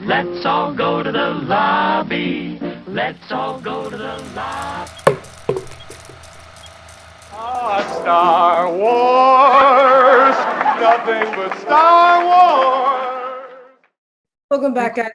Let's all go to the lobby. Let's all go to the lobby. Star Wars, nothing but Star Wars. Welcome back, guys.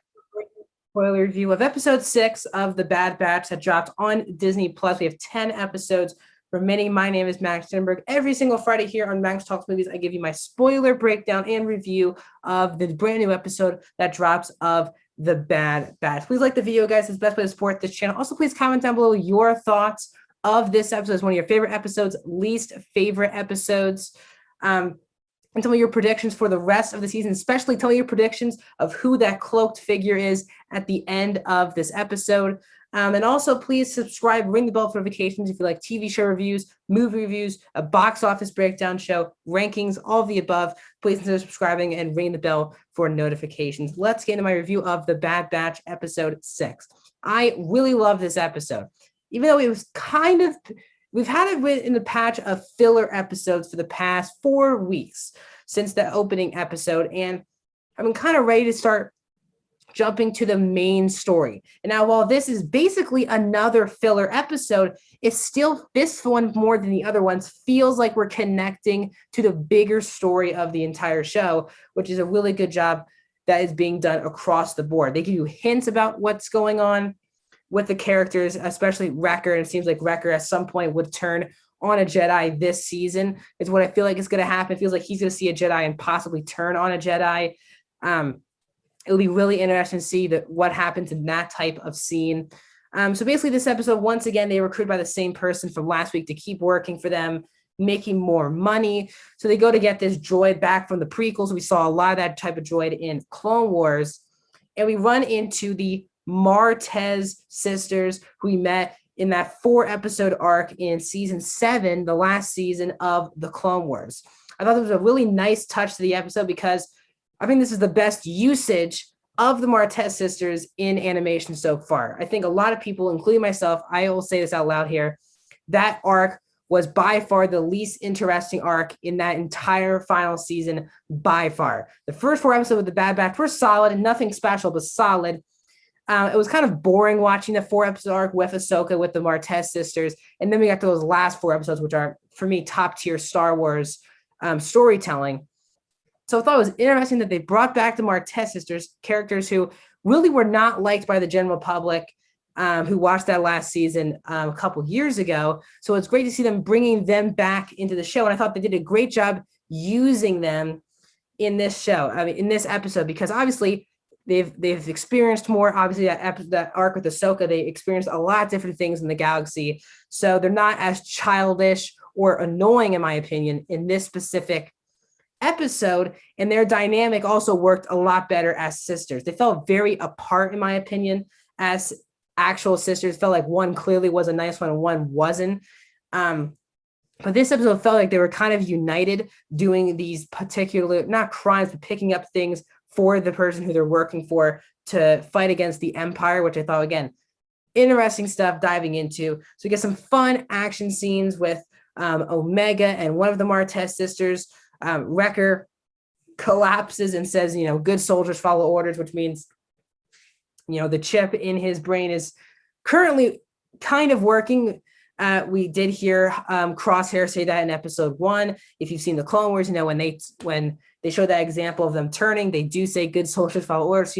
Spoiler review of episode 6 of The Bad Batch that dropped on Disney Plus. We have 10 episodes remaining. My name is Max Stenberg. Every single Friday here on Max Talks Movies, I give you my spoiler breakdown and review of the brand new episode that drops of The Bad Batch. Please like the video, guys. It's the best way to support this channel. Also, please comment down below your thoughts of this episode. It's one of your favorite episodes, least favorite episodes. And tell me your predictions for the rest of the season, especially tell me your predictions of who that cloaked figure is at the end of this episode. And also, please subscribe, ring the bell for notifications if you like TV show reviews, movie reviews, a box office breakdown show, rankings, all of the above. Please consider subscribing and ring the bell for notifications. Let's get into my review of The Bad Batch episode 6. I really love this episode, even though it was we've had it in the patch of filler episodes for the past 4 weeks since the opening episode, and I'm kind of ready to start jumping to the main story. And now, while this is basically another filler episode, it's still, this one more than the other ones, feels like we're connecting to the bigger story of the entire show, which is a really good job that is being done across the board. They give you hints about what's going on with the characters, especially Wrecker. And it seems like Wrecker at some point would turn on a Jedi this season. Is what I feel like is going to happen. It feels like he's going to see a Jedi and possibly turn on a Jedi. It'll be really interesting to see what happens in that type of scene. So basically this episode, once again, they were recruited by the same person from last week to keep working for them, making more money. So they go to get this droid back from the prequels. We saw a lot of that type of droid in Clone Wars. And we run into the Martez sisters who we met in that 4-episode arc in season 7, the last season of the Clone Wars. I thought it was a really nice touch to the episode because I think this is the best usage of the Martez sisters in animation so far. I think a lot of people, including myself, I will say this out loud here, that arc was by far the least interesting arc in that entire final season, by far. The first 4 episodes of The Bad Batch were solid and nothing special, but solid. It was kind of boring watching the 4-episode arc with Ahsoka, with the Martez sisters. And then we got to those last 4 episodes, which are, for me, top-tier Star Wars storytelling. So I thought it was interesting that they brought back the Martez sisters, characters who really were not liked by the general public, who watched that last season a couple years ago. So it's great to see them bringing them back into the show. And I thought they did a great job using them in this show, in this episode, because obviously they've experienced more. Obviously, that arc with Ahsoka, they experienced a lot of different things in the galaxy. So they're not as childish or annoying, in my opinion, in this specific episode. And their dynamic also worked a lot better as sisters. They felt very apart, in my opinion, as actual sisters. Felt like one clearly was a nice one and one wasn't. But this episode felt like they were kind of united, doing these particular, not crimes, but picking up things for the person who they're working for to fight against the Empire, which I thought, again, interesting stuff diving into. So we get some fun action scenes with Omega and one of the Martez sisters. Wrecker collapses and says, good soldiers follow orders, which means, the chip in his brain is currently kind of working. We did hear Crosshair say that in episode 1. If you've seen the Clone Wars, when they show that example of them turning, they do say good soldiers follow orders.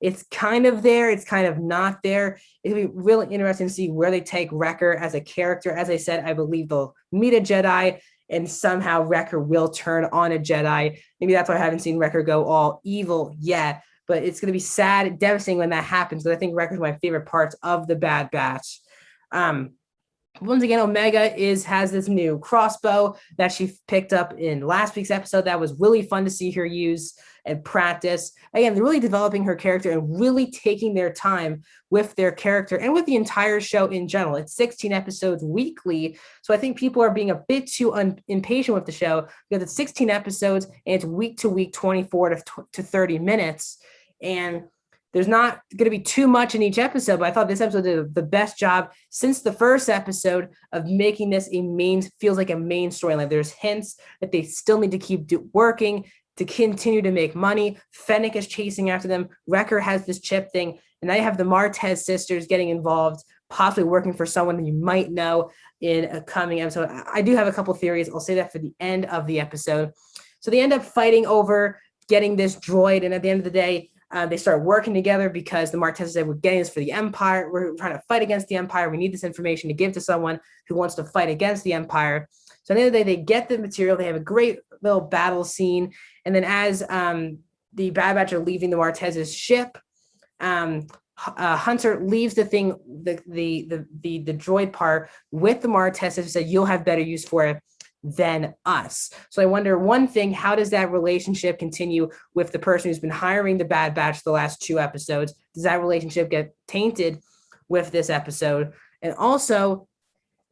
It's kind of there. It's kind of not there. It'll be really interesting to see where they take Wrecker as a character. As I said, I believe they'll meet a Jedi and somehow Wrecker will turn on a Jedi. Maybe that's why I haven't seen Wrecker go all evil yet. But it's going to be sad and devastating when that happens. But I think Wrecker's one of my favorite parts of The Bad Batch. Once again, Omega has this new crossbow that she picked up in last week's episode. That was really fun to see her use and practice. Again, they're really developing her character and really taking their time with their character and with the entire show in general. It's 16 episodes weekly, so I think people are being a bit too impatient with the show because it's 16 episodes and it's week to week, 24 to 30 minutes. And there's not going to be too much in each episode, but I thought this episode did the best job since the first episode of making this feels like a main storyline. There's hints that they still need to keep working, to continue to make money. Fennec is chasing after them. Wrecker has this chip thing. And now you have the Martez sisters getting involved, possibly working for someone that you might know in a coming episode. I do have a couple theories. I'll say that for the end of the episode. So they end up fighting over getting this droid. And at the end of the day, they start working together because the Martez said, we're getting this for the Empire. We're trying to fight against the Empire. We need this information to give to someone who wants to fight against the Empire. So at the end of the day, they get the material. They have a great little battle scene. And then as the Bad Batch are leaving the Martez's ship, Hunter leaves the thing, the droid part with the Martez and said, you'll have better use for it than us. So I wonder, one thing, how does that relationship continue with the person who's been hiring the Bad Batch the last 2 episodes? Does that relationship get tainted with this episode? And also,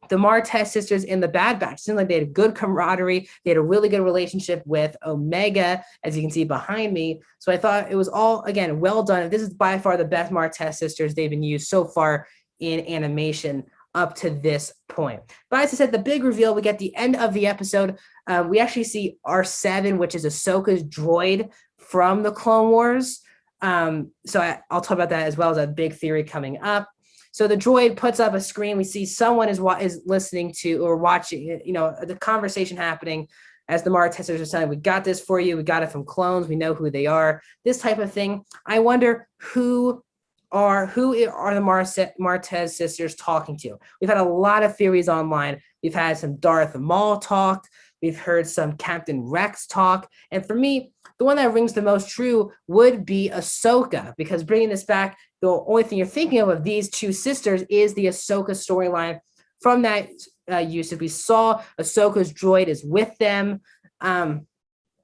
the Martez sisters in the Bad Batch seemed like they had a good camaraderie. They had a really good relationship with Omega, as you can see behind me. So I thought it was all, again, well done. This is by far the best Martez sisters they've been used so far in animation up to this point. But as I said, the big reveal, we get the end of the episode. We actually see R7, which is Ahsoka's droid from the Clone Wars. So I'll talk about that as well as a big theory coming up. So the droid puts up a screen. We see someone is listening to or watching, the conversation happening as the Martezers are saying, we got this for you. We got it from clones. We know who they are. This type of thing. I wonder who are the Martez sisters talking to. We've had a lot of theories online. We've had some Darth Maul talk. We've heard some Captain Rex talk. And for me, the one that rings the most true would be Ahsoka, because bringing this back, the only thing you're thinking of these 2 sisters is the Ahsoka storyline from that usage. We saw Ahsoka's droid is with them. And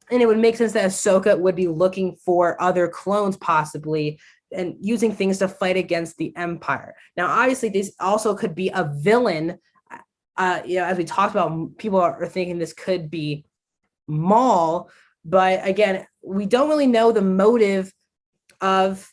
it would make sense that Ahsoka would be looking for other clones possibly and using things to fight against the Empire. Now, obviously, this also could be a villain. As we talked about, people are thinking this could be Maul. But again, we don't really know the motive of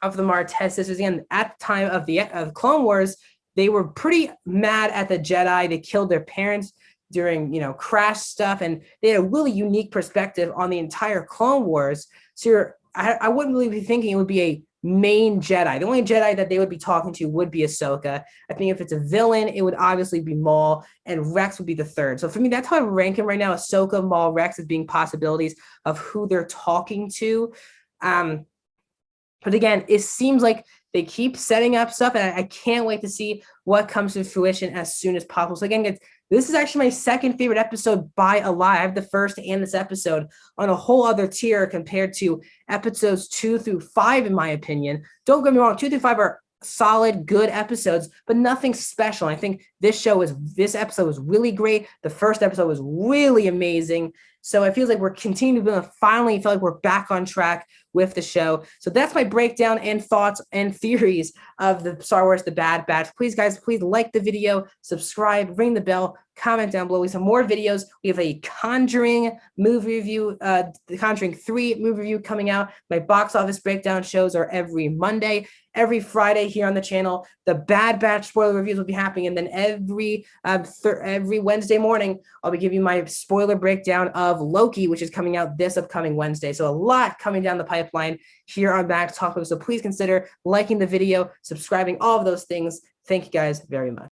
the Martez sisters. Again, at the time of the Clone Wars, they were pretty mad at the Jedi. They killed their parents during, crash stuff. And they had a really unique perspective on the entire Clone Wars. So I wouldn't really be thinking it would be a main Jedi. The only Jedi that they would be talking to would be Ahsoka. I think if it's a villain, it would obviously be Maul, and Rex would be the third. So for me, that's how I'm ranking right now: Ahsoka, Maul, Rex as being possibilities of who they're talking to. But again, it seems like they keep setting up stuff, and I can't wait to see what comes to fruition as soon as possible. So again, this is actually my second favorite episode by a lot. I have the first and this episode on a whole other tier compared to episodes 2 through 5, in my opinion. Don't get me wrong, 2 through 5 are solid, good episodes, but nothing special. I think this episode was really great. The first episode was really amazing. So it feels like we're continuing to finally feel like we're back on track with the show. So that's my breakdown and thoughts and theories of the Star Wars The Bad Batch. Please, guys, please like the video, subscribe, ring the bell, comment down below. We have some more videos. We have a Conjuring movie review, the Conjuring 3 movie review coming out. My box office breakdown shows are every Monday. Every Friday here on the channel, the Bad Batch spoiler reviews will be happening. And then every Wednesday morning, I'll be giving you my spoiler breakdown of Loki, which is coming out this upcoming Wednesday. So a lot coming down the pipeline here on Max Talk. So please consider liking the video, subscribing, all of those things. Thank you guys very much.